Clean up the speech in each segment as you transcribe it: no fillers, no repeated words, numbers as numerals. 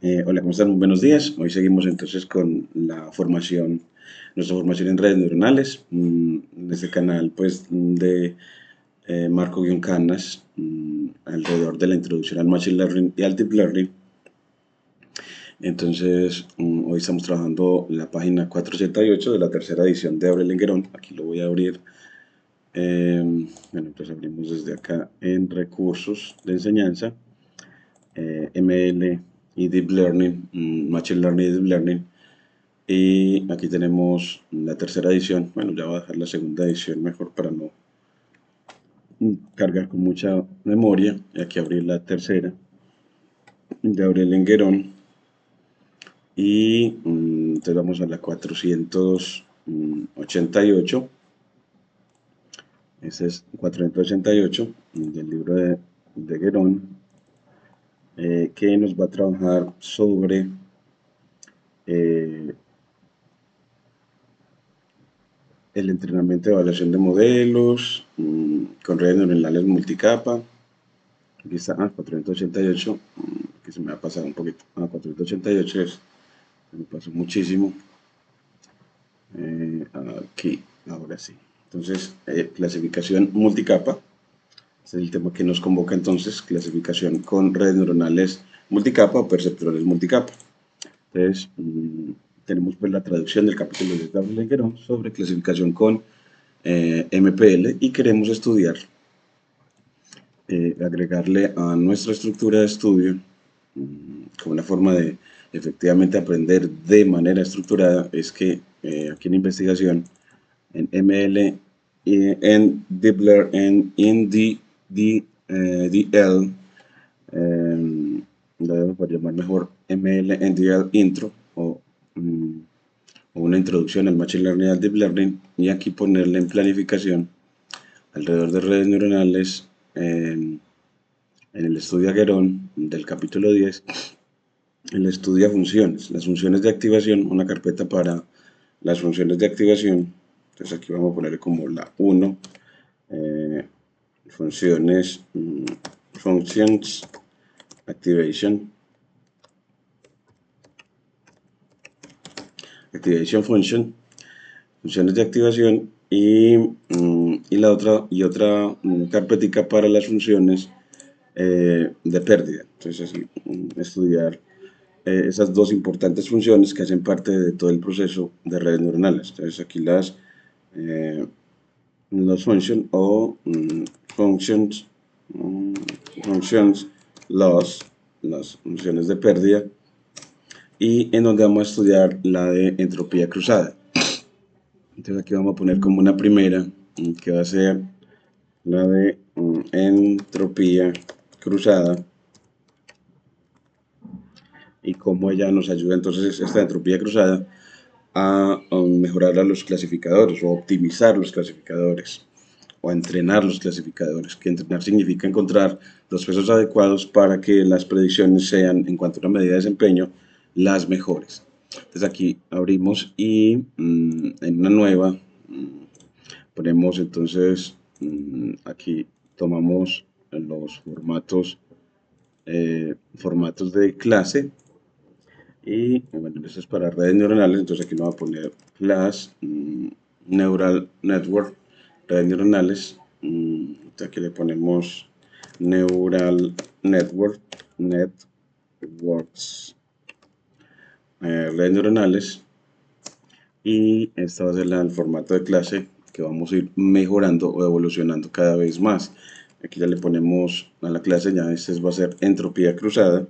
Hola, ¿cómo están? Muy buenos días. Hoy seguimos entonces con la formación, nuestra formación en redes neuronales, en este canal pues de Marco-Canas, alrededor de la introducción al Machine Learning y al Deep Learning. Entonces, hoy estamos trabajando la página 488 de la tercera edición de Abre el Lenguerón. Aquí lo voy a abrir. Bueno, entonces abrimos desde acá en recursos de enseñanza. ML y Deep Learning, Machine Learning y Deep Learning. Y aquí tenemos la tercera edición. Bueno, ya voy a dejar la segunda edición mejor para no cargar con mucha memoria. Y aquí abrir la tercera de Aurel Lenguerón. Y entonces vamos a la 488. Ese es 488 del libro de Guerón, que nos va a trabajar sobre eh, el entrenamiento de evaluación de modelos con redes neuronales multicapa. Aquí está, 488, que se me ha pasado un poquito. 488 se me pasó muchísimo. Aquí, ahora sí. Entonces, clasificación multicapa. Este es el tema que nos convoca entonces, clasificación con redes neuronales multicapa o perceptrores multicapa. Entonces, tenemos pues la traducción del capítulo de Gabriel Lenguerón sobre clasificación con MPL y queremos estudiar, agregarle a nuestra estructura de estudio como una forma de efectivamente aprender de manera estructurada, es que aquí en investigación, en ML, en Deep Learning, en DL, lo debo llamar mejor ML en DL Intro mm, o una introducción al Machine Learning y al Deep Learning, y aquí ponerle en planificación alrededor de redes neuronales en el estudio Aguerón del capítulo 10. Él estudia funciones, las funciones de activación, una carpeta para las funciones de activación. Entonces aquí vamos a poner como la 1, funciones, functions, activation, activation function, funciones de activación y la otra carpetica para las funciones de pérdida. Entonces así estudiar esas dos importantes funciones que hacen parte de todo el proceso de redes neuronales. Entonces aquí los functions o functions, functions, las funciones de pérdida, y en donde vamos a estudiar la de entropía cruzada. Entonces aquí vamos a poner como una primera, que va a ser la de entropía cruzada, y cómo ella nos ayuda entonces esta entropía cruzada a mejorar a los clasificadores o a optimizar los clasificadores o a entrenar los clasificadores, que entrenar significa encontrar los pesos adecuados para que las predicciones sean, en cuanto a una medida de desempeño, las mejores. Entonces aquí abrimos y en una nueva ponemos entonces, aquí tomamos los formatos de clase. Y bueno, esto es para redes neuronales, entonces aquí lo voy a poner class neural network, redes neuronales. Aquí le ponemos neural network, networks, redes neuronales. Y esta va a ser el formato de clase que vamos a ir mejorando o evolucionando cada vez más. Aquí ya le ponemos a la clase, ya este va a ser entropía cruzada,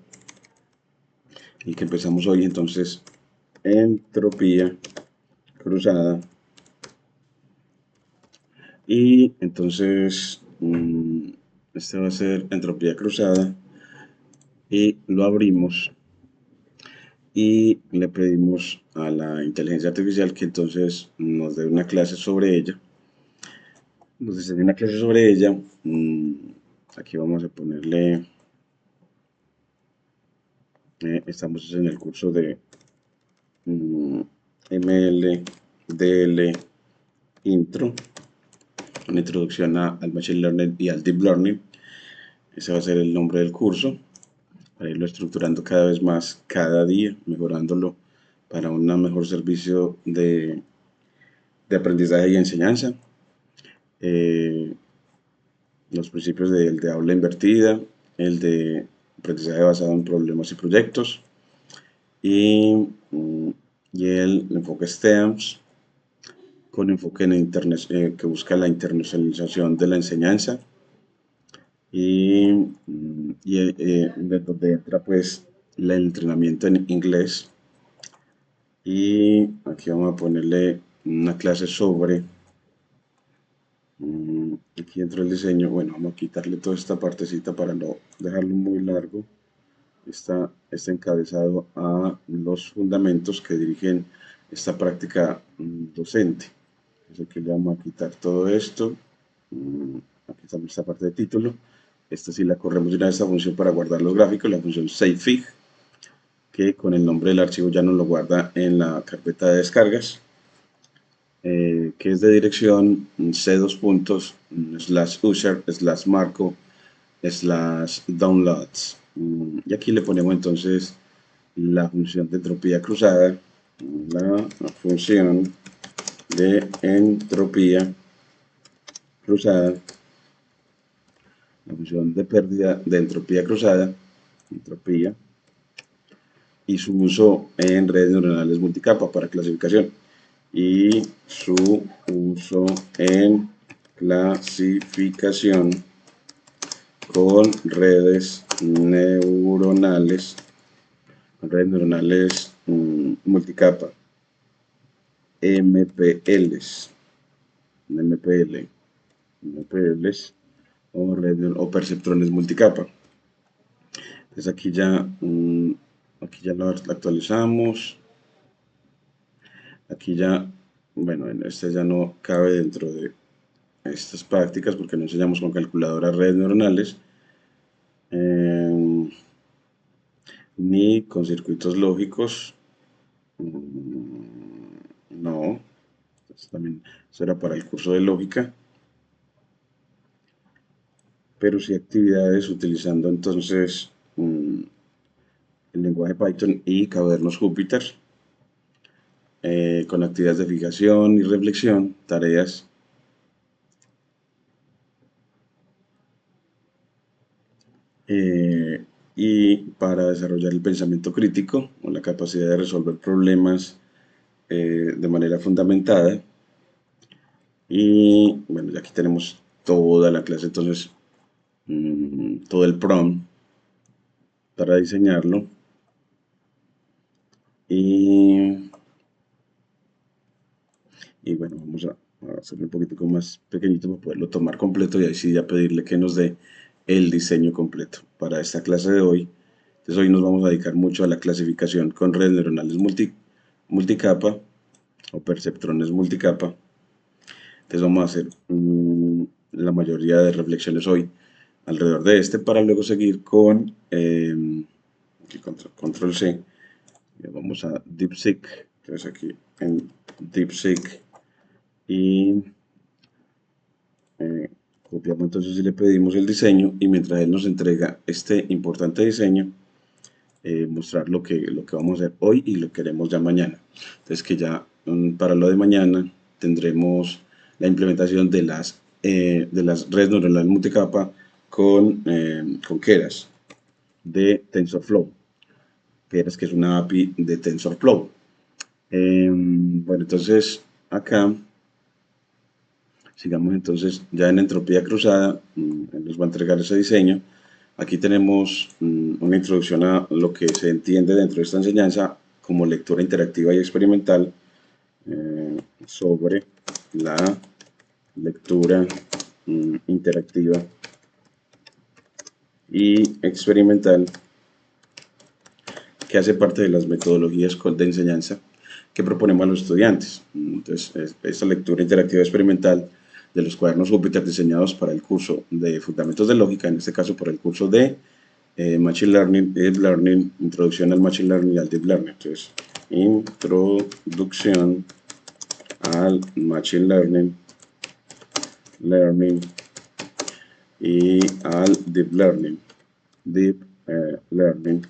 y que empezamos hoy. Entonces, entropía cruzada. Y entonces, este va a ser entropía cruzada. Y lo abrimos. Y le pedimos a la inteligencia artificial que entonces nos dé una clase sobre ella. Nos diseñe una clase sobre ella. Aquí vamos a ponerle. Estamos en el curso de ML, DL, Intro, una introducción al Machine Learning y al Deep Learning. Ese va a ser el nombre del curso. para irlo estructurando cada vez más, cada día, mejorándolo para un mejor servicio de aprendizaje y enseñanza. Los principios del de aula invertida, el de aprendizaje basado en problemas y proyectos, y, y el enfoque STEAMS, con enfoque en internet, que busca la internacionalización de la enseñanza, de donde entra pues el entrenamiento en inglés. Y aquí vamos a ponerle una clase sobre, aquí dentro del diseño, bueno, vamos a quitarle toda esta partecita para no dejarlo muy largo. Está encabezado a los fundamentos que dirigen esta práctica docente. Entonces aquí le vamos a quitar todo esto. Aquí está esta parte de título. Esta sí la corremos de una vez, esta función para guardar los gráficos, la función savefig, que con el nombre del archivo ya nos lo guarda en la carpeta de descargas, que es de dirección c2 puntos /user /marco /downloads. Y aquí le ponemos entonces la función de entropía cruzada, la función de entropía cruzada, la función de pérdida de entropía cruzada, entropía, y su uso en redes neuronales multicapa para clasificación, y su uso en clasificación con redes neuronales multicapa, MPLs, MPLs o perceptrones multicapa. Entonces aquí ya lo actualizamos. Aquí ya, bueno, este ya no cabe dentro de estas prácticas porque no enseñamos con calculadoras redes neuronales, ni con circuitos lógicos. No, también eso era para el curso de lógica, pero sí actividades utilizando entonces el lenguaje Python y cuadernos Jupyter, con actividades de fijación y reflexión, tareas y para desarrollar el pensamiento crítico o la capacidad de resolver problemas de manera fundamentada. Y bueno, ya aquí tenemos toda la clase, entonces todo el prompt para diseñarlo. Y bueno, vamos a hacerlo un poquito más pequeñito para poderlo tomar completo y ahí sí ya pedirle que nos dé el diseño completo para esta clase de hoy. Entonces hoy nos vamos a dedicar mucho a la clasificación con redes neuronales multicapa o perceptrones multicapa. Entonces vamos a hacer la mayoría de reflexiones hoy alrededor de este para luego seguir con control C. Vamos a DeepSeek. Entonces aquí en DeepSeek y copiamos entonces y le pedimos el diseño y mientras él nos entrega este importante diseño, mostrar lo que vamos a hacer hoy y lo que haremos ya mañana. Entonces que ya para lo de mañana tendremos la implementación de las redes neuronales multicapa con Keras de TensorFlow. Keras, que es una API de TensorFlow. Bueno, entonces acá sigamos entonces ya en entropía cruzada, nos va a entregar ese diseño. Aquí tenemos una introducción a lo que se entiende dentro de esta enseñanza como lectura interactiva y experimental, sobre la lectura interactiva y experimental, que hace parte de las metodologías de enseñanza que proponemos a los estudiantes. Entonces, esta lectura interactiva experimental de los cuadernos Jupyter diseñados para el curso de Fundamentos de Lógica, en este caso para el curso de Machine Learning, Deep Learning, Introducción al Machine Learning y al Deep Learning. Entonces, Introducción al Machine Learning y al Deep Learning. Learning.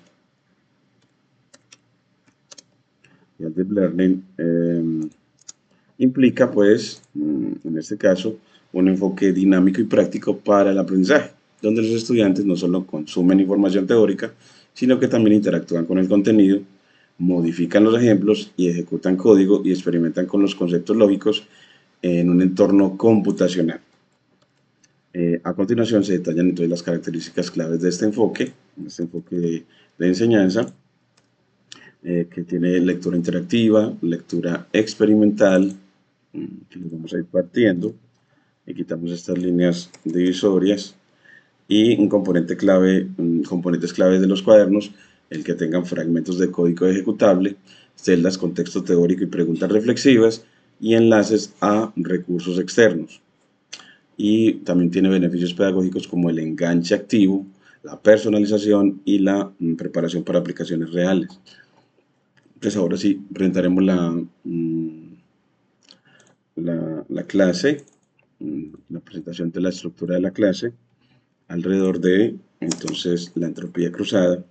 Y el Deep Learning implica, pues, en este caso, un enfoque dinámico y práctico para el aprendizaje, donde los estudiantes no solo consumen información teórica, sino que también interactúan con el contenido, modifican los ejemplos y ejecutan código y experimentan con los conceptos lógicos en un entorno computacional. A continuación se detallan entonces las características claves de este enfoque de enseñanza, que tiene lectura interactiva, lectura experimental, que los vamos a ir partiendo, y quitamos estas líneas divisorias, y un componente clave, componentes claves de los cuadernos, el que tengan fragmentos de código ejecutable, celdas con texto teórico y preguntas reflexivas, y enlaces a recursos externos. Y también tiene beneficios pedagógicos como el enganche activo, la personalización y la preparación para aplicaciones reales. Entonces ahora sí, presentaremos la clase, la presentación de la estructura de la clase, alrededor de, entonces, la entropía cruzada.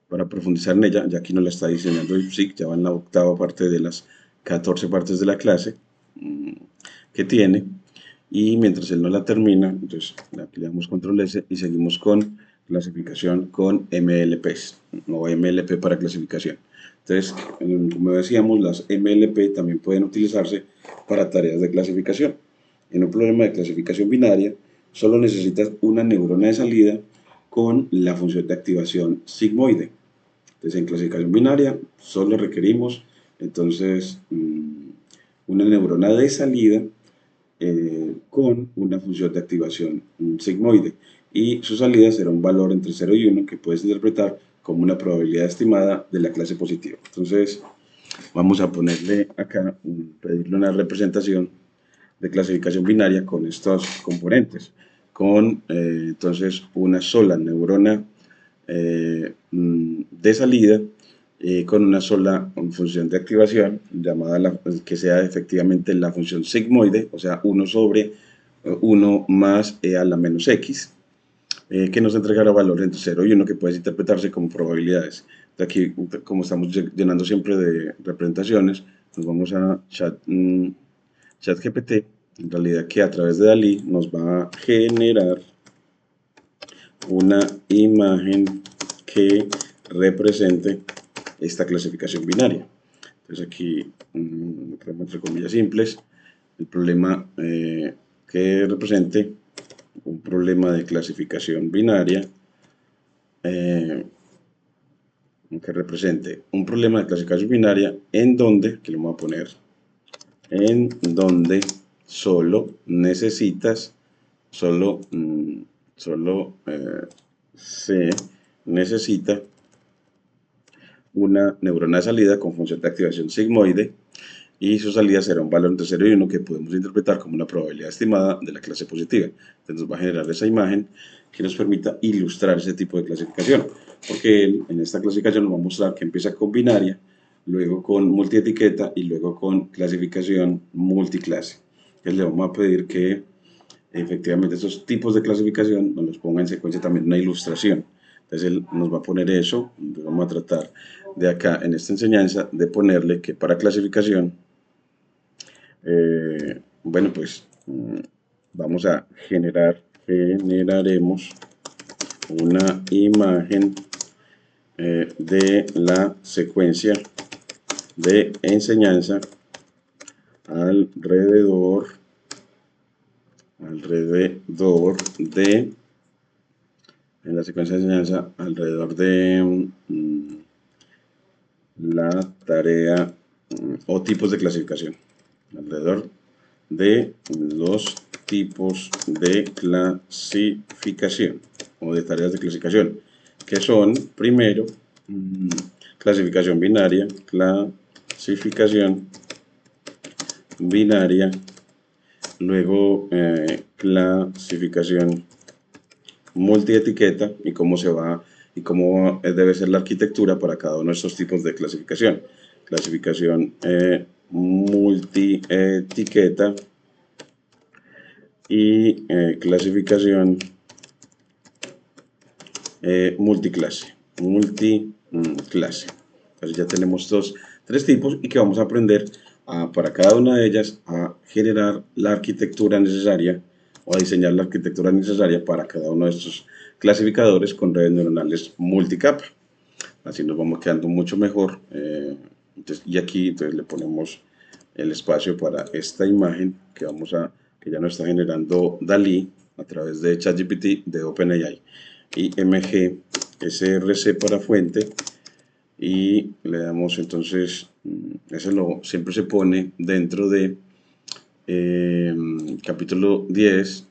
Para profundizar en ella, ya aquí nos la está diseñando IPSIC, ya va en la octava parte de las 14 partes de la clase que tiene. Y mientras él no la termina, entonces aquí le damos control S y seguimos con clasificación con MLPs, o MLP para clasificación. Entonces, como decíamos, las MLP también pueden utilizarse para tareas de clasificación. En un problema de clasificación binaria, solo necesitas una neurona de salida con la función de activación sigmoide. Entonces, en clasificación binaria solo requerimos entonces una neurona de salida con una función de activación sigmoide, y su salida será un valor entre 0 y 1 que puedes interpretar como una probabilidad estimada de la clase positiva. Entonces vamos a ponerle acá, pedirle una representación de clasificación binaria con estos componentes, con entonces una sola neurona de salida, con una sola función de activación llamada que sea efectivamente la función sigmoide, o sea 1 sobre 1 más e a la menos x, que nos entregará valores entre 0 y 1 que puede interpretarse como probabilidades. De aquí, como estamos llenando siempre de representaciones, nos vamos a ChatGPT, en realidad, que a través de DALL-E nos va a generar una imagen que represente esta clasificación binaria. Entonces aquí, entre comillas simples, el problema que represente un problema de clasificación binaria, que represente un problema de clasificación binaria en donde, que lo voy a poner, en donde solo necesitas, solo se necesita una neurona de salida con función de activación sigmoide, y su salida será un valor entre 0 y 1 que podemos interpretar como una probabilidad estimada de la clase positiva. Entonces nos va a generar esa imagen que nos permita ilustrar ese tipo de clasificación, porque él en esta clasificación nos va a mostrar que empieza con binaria, luego con multietiqueta y luego con clasificación multiclase. Entonces le vamos a pedir que efectivamente esos tipos de clasificación nos los ponga en secuencia también una ilustración. Entonces él nos va a poner eso. Entonces vamos a tratar de acá en esta enseñanza de ponerle que para clasificación, bueno, pues vamos a generaremos una imagen de la secuencia de enseñanza alrededor de, en la secuencia de enseñanza alrededor de la tarea o tipos de clasificación, alrededor de los tipos de clasificación o de tareas de clasificación, que son, primero, clasificación binaria, luego clasificación multietiqueta, y cómo se va y cómo debe ser la arquitectura para cada uno de estos tipos de clasificación. Clasificación multietiqueta y clasificación multiclase. Multiclase. Entonces ya tenemos tres tipos y que vamos a aprender para cada una de ellas a generar la arquitectura necesaria o a diseñar la arquitectura necesaria para cada uno de estos clasificadores con redes neuronales multicapa. Así nos vamos quedando mucho mejor. Y aquí entonces le ponemos el espacio para esta imagen que ya nos está generando DALL-E a través de ChatGPT de OpenAI y MG SRC para fuente, y le damos entonces, siempre se pone dentro de capítulo 10,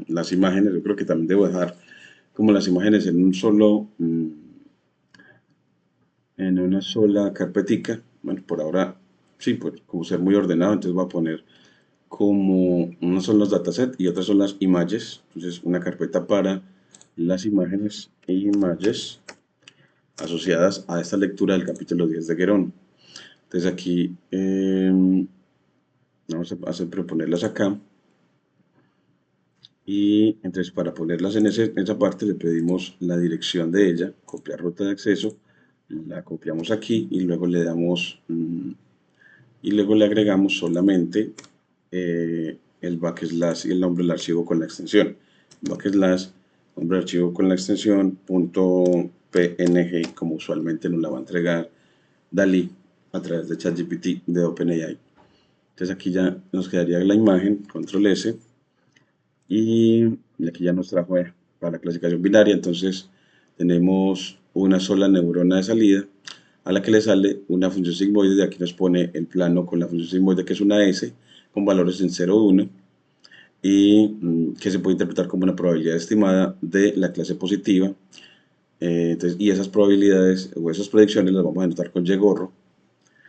las imágenes. Yo creo que también debo dejar como las imágenes en una sola carpetica. Bueno, por ahora sí, pues como ser muy ordenado, entonces voy a poner como unos son los datasets y otras son las imágenes. Entonces una carpeta para las imágenes e imágenes asociadas a esta lectura del capítulo 10 de Guerón. Entonces aquí vamos a proponerlas acá. Y entonces para ponerlas en esa parte le pedimos la dirección de ella, copiar ruta de acceso, la copiamos aquí y luego le damos y luego le agregamos solamente el backslash y el nombre del archivo con la extensión. Backslash, nombre del archivo con la extensión .png, como usualmente nos la va a entregar DALL-E a través de ChatGPT de OpenAI. Entonces aquí ya nos quedaría la imagen, control S, y aquí ya nos trajo para la clasificación binaria. Entonces tenemos una sola neurona de salida a la que le sale una función sigmoide. De aquí nos pone el plano con la función sigmoide, que es una S con valores en 0, 1, y que se puede interpretar como una probabilidad estimada de la clase positiva. Y esas probabilidades o esas predicciones las vamos a anotar con Y-gorro.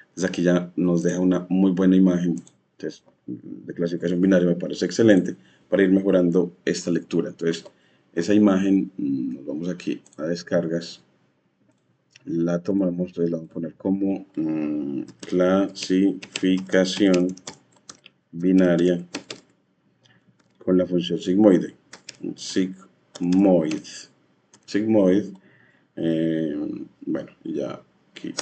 Entonces aquí ya nos deja una muy buena imagen. Entonces, de clasificación binaria me parece excelente para ir mejorando esta lectura. Entonces, esa imagen, nos vamos aquí a descargas, la tomamos, entonces la vamos a poner como clasificación binaria con la función sigmoide. Sigmoid. Bueno, ya aquí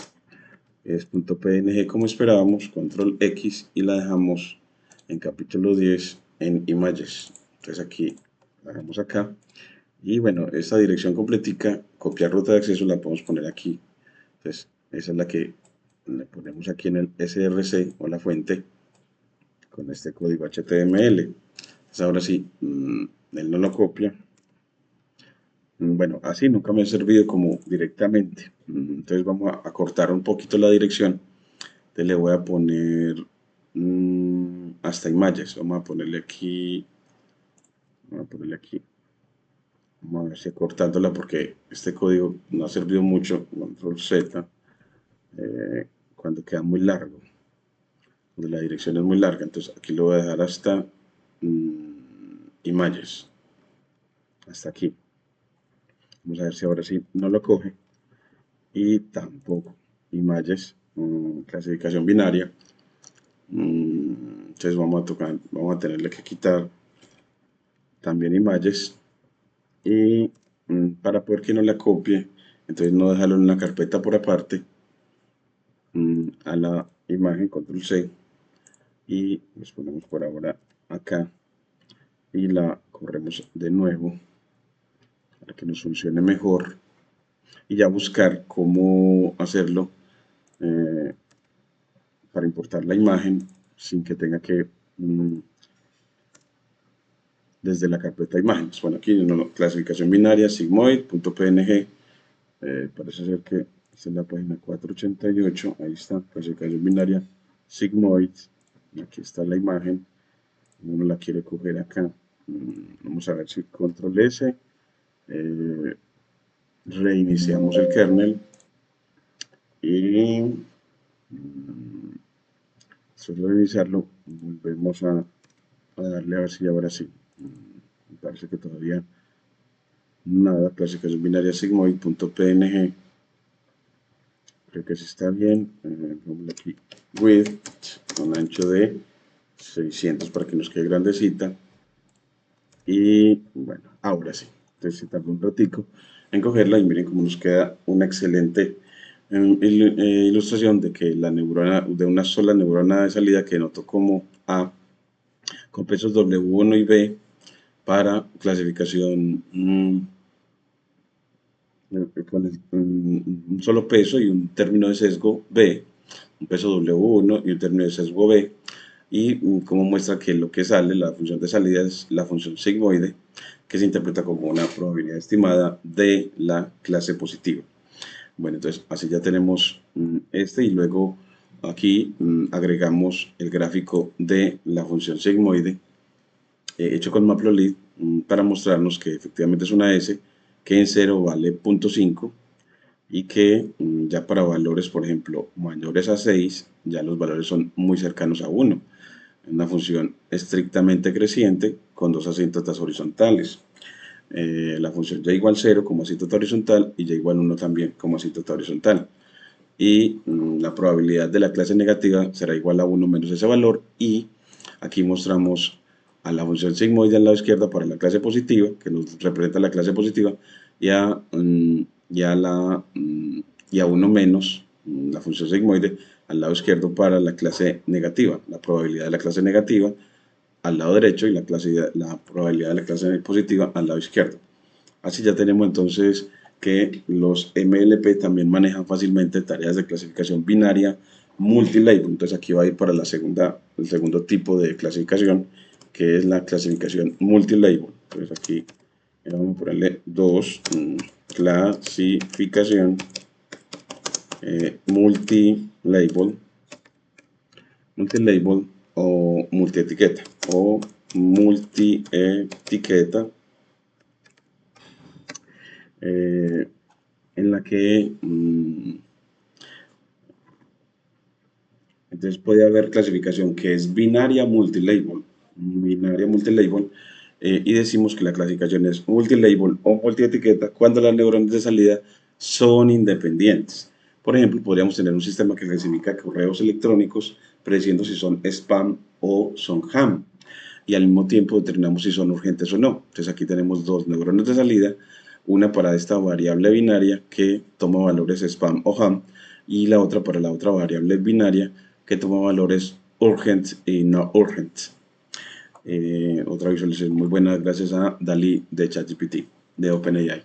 es .png como esperábamos, control X, y la dejamos en capítulo 10 en images. Entonces aquí la dejamos acá. Y bueno, esta dirección completica, copiar ruta de acceso, la podemos poner aquí. Entonces esa es la que le ponemos aquí en el SRC o la fuente con este código HTML. Entonces ahora sí, él no lo copia. Bueno, así nunca me ha servido como directamente. Entonces vamos a cortar un poquito la dirección. Entonces le voy a poner hasta imágenes. Vamos a ponerle aquí. Vamos a ver si cortándola, porque este código no ha servido mucho. Control Z. Cuando queda muy largo. Cuando la dirección es muy larga. Entonces aquí lo voy a dejar hasta imágenes. Hasta aquí. Vamos a ver si ahora sí no lo coge. Y tampoco imágenes, clasificación binaria. Entonces vamos a tenerle que quitar también imágenes, y para poder que no la copie, entonces no dejarlo en una carpeta por aparte, a la imagen, control C, y nos ponemos por ahora acá y la corremos de nuevo para que nos funcione mejor, y ya buscar cómo hacerlo para importar la imagen sin que tenga que desde la carpeta imágenes. Bueno, aquí clasificación binaria, sigmoid.png. Parece ser que esta es la página 488. Ahí está, clasificación binaria, sigmoid. Aquí está la imagen. Uno la quiere coger acá. Vamos a ver si control S. Reiniciamos el kernel. Y después de reiniciarlo, volvemos a darle a ver si ahora sí. Me parece que todavía nada. Clasificación binaria sigmoid.png. Creo que sí está bien. Vamos aquí, width, con ancho de 600 para que nos quede grandecita. Y bueno, ahora sí. Entonces se tardó un ratico. en cogerla y miren cómo nos queda una excelente ilustración de que la neurona, de una sola neurona de salida que notó como A con pesos W1 y B para clasificación con un solo peso y un término de sesgo B, un peso W1 y un término de sesgo B, y como muestra que lo que sale, la función de salida es la función sigmoide, que se interpreta como una probabilidad estimada de la clase positiva. Bueno, entonces así ya tenemos este y luego aquí agregamos el gráfico de la función sigmoide hecho con Matplotlib para mostrarnos que efectivamente es una S, que en 0 vale 0.5 y que ya para valores, por ejemplo, mayores a 6, ya los valores son muy cercanos a 1. Una función estrictamente creciente con dos asíntotas horizontales. La función y igual 0 como asíntota horizontal y y igual 1 también como asíntota horizontal. Y la probabilidad de la clase negativa será igual a 1 menos ese valor, y aquí mostramos a la función sigmoide al lado izquierdo para la clase positiva, que nos representa la clase positiva, y a, y a 1 menos la función sigmoide al lado izquierdo para la clase negativa, la probabilidad de la clase negativa al lado derecho y la probabilidad de la clase positiva al lado izquierdo. Así ya tenemos entonces que los MLP también manejan fácilmente tareas de clasificación binaria multilabel. Entonces aquí va a ir para el segundo tipo de clasificación, que es la clasificación multilabel. Entonces aquí vamos a ponerle 2, clasificación multilabel o multietiqueta o multietiqueta, eh, en la que entonces puede haber clasificación que es binaria multilabel, y decimos que la clasificación es multilabel o multietiqueta cuando las neuronas de salida son independientes. Por ejemplo, podríamos tener un sistema que clasifica correos electrónicos prediciendo si son spam o son ham, y al mismo tiempo determinamos si son urgentes o no. Entonces aquí tenemos dos neuronas de salida, una para esta variable binaria que toma valores spam o ham, y la otra para la otra variable binaria que toma valores urgent y no urgent. Otra visualización muy buena gracias a DALL-E de ChatGPT, de OpenAI.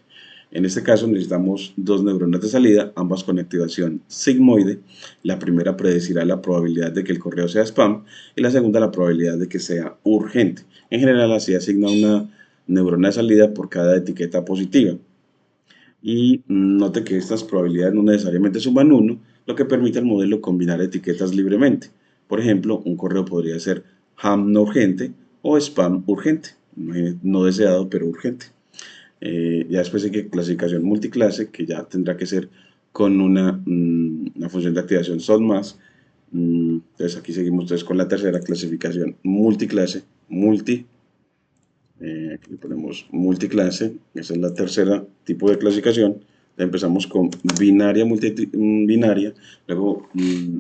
En este caso necesitamos dos neuronas de salida, ambas con activación sigmoide. La primera predecirá la probabilidad de que el correo sea spam y la segunda la probabilidad de que sea urgente. En general así asigna una neurona de salida por cada etiqueta positiva. Y note que estas probabilidades no necesariamente suman 1, lo que permite al modelo combinar etiquetas libremente. Por ejemplo, un correo podría ser ham no urgente o spam urgente, no deseado pero urgente. Ya después hay que clasificación multiclase, que ya tendrá que ser con una función de activación softmax. Entonces aquí seguimos entonces con la tercera clasificación multiclase, aquí le ponemos multiclase, esa es la tercera tipo de clasificación. Empezamos con binaria, binaria, luego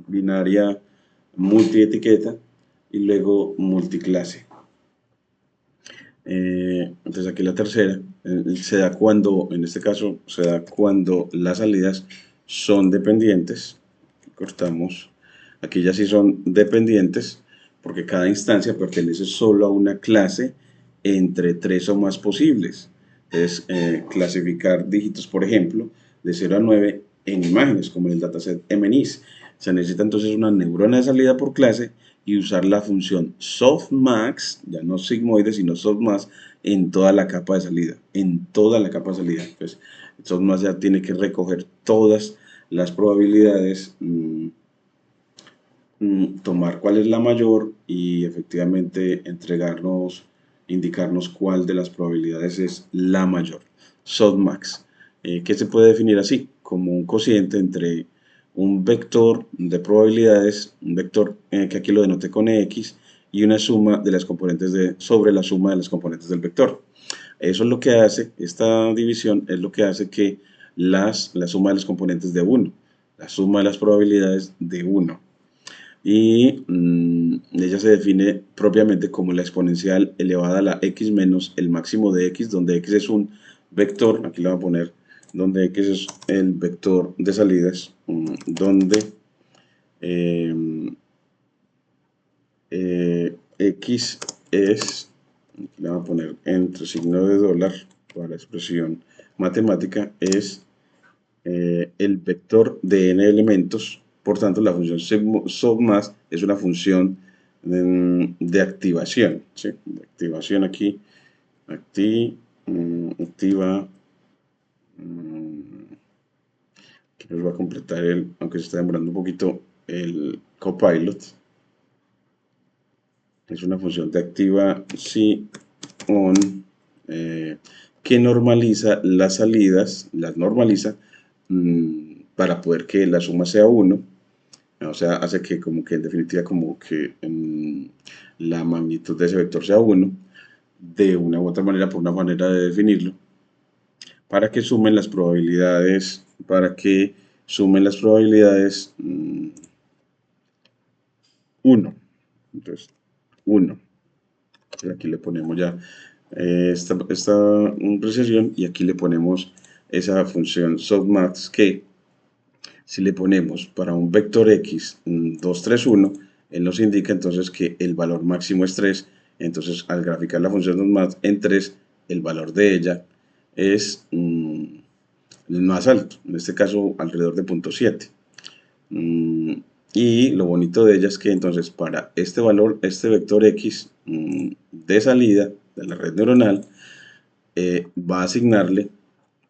binaria multietiqueta y luego multiclase. Entonces aquí la tercera se da cuando, en este caso, se da cuando las salidas son dependientes. Cortamos. Aquí ya sí son dependientes porque cada instancia pertenece solo a una clase entre 3 o más posibles. Es clasificar dígitos, por ejemplo, de 0 a 9 en imágenes, como en el dataset MNIS. Se necesita entonces una neurona de salida por clase y usar la función softmax, ya no sigmoide, sino softmax, en toda la capa de salida. En toda la capa de salida. Entonces, softmax ya tiene que recoger todas las probabilidades, tomar cuál es la mayor y efectivamente indicarnos cuál de las probabilidades es la mayor. Softmax, que se puede definir así, como un cociente entre un vector de probabilidades, un vector que aquí lo denoté con X, y una suma de las componentes sobre la suma de las componentes del vector. Eso es lo que hace, esta división es lo que hace que la suma de los componentes de 1, la suma de las probabilidades de 1, y ella se define propiamente como la exponencial elevada a la x menos el máximo de x, donde x es un vector, aquí le voy a poner donde X es el vector de salidas, donde X es, le voy a poner entre signo de dólar para la expresión matemática, es el vector de n elementos. Por tanto, la función softmax es una función de activación, ¿sí? De activación aquí, activa, que nos va a completar aunque se está demorando un poquito, el copilot. Es una función de activa si on, que normaliza las salidas, las normaliza para poder que la suma sea 1. O sea, hace que como que en definitiva como que la magnitud de ese vector sea 1, de una u otra manera, por una manera de definirlo, para que sumen las probabilidades, 1. Entonces, 1. Aquí le ponemos ya esta precisión y aquí le ponemos esa función softmax que si le ponemos para un vector x 2, 3, 1, él nos indica entonces que el valor máximo es 3. Entonces, al graficar la función softmax en 3, el valor de ella es el más alto, en este caso alrededor de 0.7. Y lo bonito de ella es que entonces para este valor, este vector x de salida de la red neuronal, va a asignarle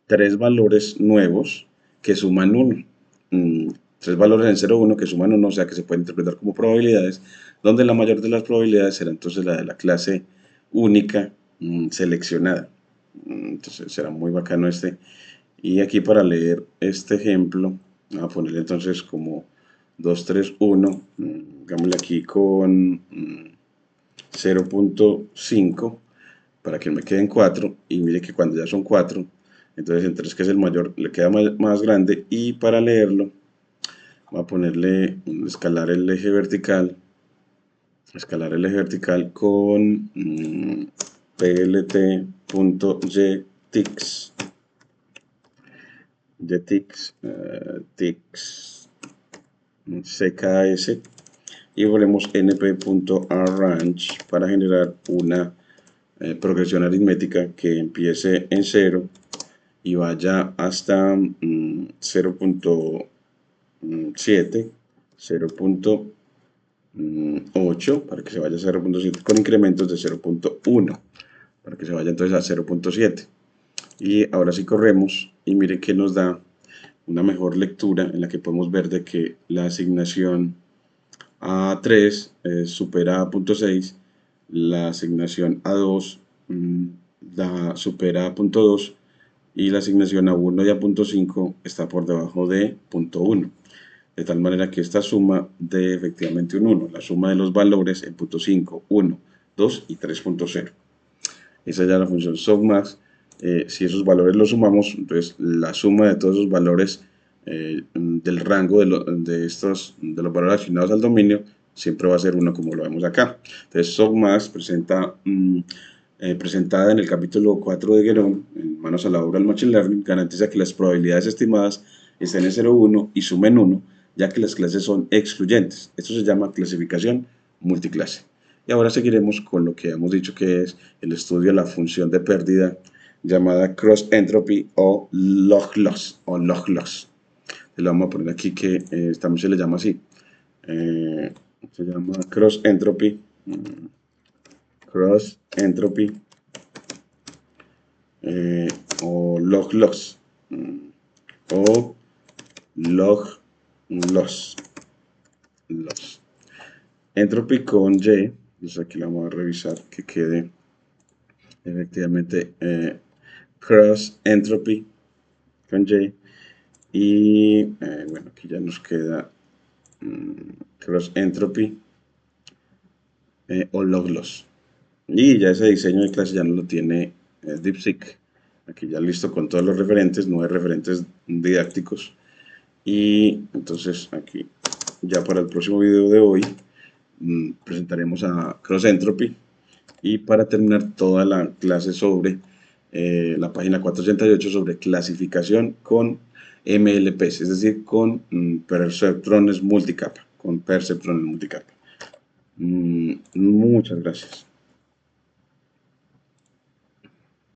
3 valores nuevos que suman 1. 3 valores en 0, 1 que suman 1, o sea que se puede interpretar como probabilidades, donde la mayor de las probabilidades será entonces la de la clase única seleccionada. Entonces será muy bacano este. Y aquí para leer este ejemplo, voy a ponerle entonces como 2, 3, 1, digámosle aquí con 0.5 para que me queden 4 y mire que cuando ya son 4, entonces en 3 que es el mayor le queda más grande y para leerlo voy a ponerle escalar el eje vertical con plt.getix cks y volvemos np.arrange para generar una progresión aritmética que empiece en 0 y vaya hasta 0.7, 0.8 para que se vaya a 0.7 con incrementos de 0.1 para que se vaya entonces a 0.7. Y ahora sí corremos y miren que nos da una mejor lectura en la que podemos ver de que la asignación a 3 supera a 0.6, la asignación a 2 supera a 0.2 y la asignación a 1 y a 0.5 está por debajo de 0.1. De tal manera que esta suma de efectivamente un 1, la suma de los valores en 0.5, 1, 2 y 3.0. Esa ya es la función softmax. Si esos valores los sumamos, entonces la suma de todos esos valores del rango de los valores asignados al dominio siempre va a ser 1 como lo vemos acá. Entonces softmax presentada en el capítulo 4 de Guéron, en Manos a la obra del Machine Learning, garantiza que las probabilidades estimadas estén en 0, 1 y sumen 1, ya que las clases son excluyentes. Esto se llama clasificación multiclase. Y ahora seguiremos con lo que hemos dicho que es el estudio de la función de pérdida llamada cross entropy o log loss. Le vamos a poner aquí que también se le llama así. Se llama cross entropy. O log loss. O log loss. Entropy con Y. Entonces aquí la vamos a revisar que quede efectivamente cross entropy con Y. Y bueno, aquí ya nos queda cross entropy o log loss. Y ya ese diseño de clase ya no lo tiene DeepSeek. Aquí ya listo con todos los referentes, 9 referentes didácticos. Y entonces aquí ya para el próximo video de hoy presentaremos a cross entropy y para terminar toda la clase sobre la página 488 sobre clasificación con MLPs, es decir, con perceptrones multicapa, Muchas gracias.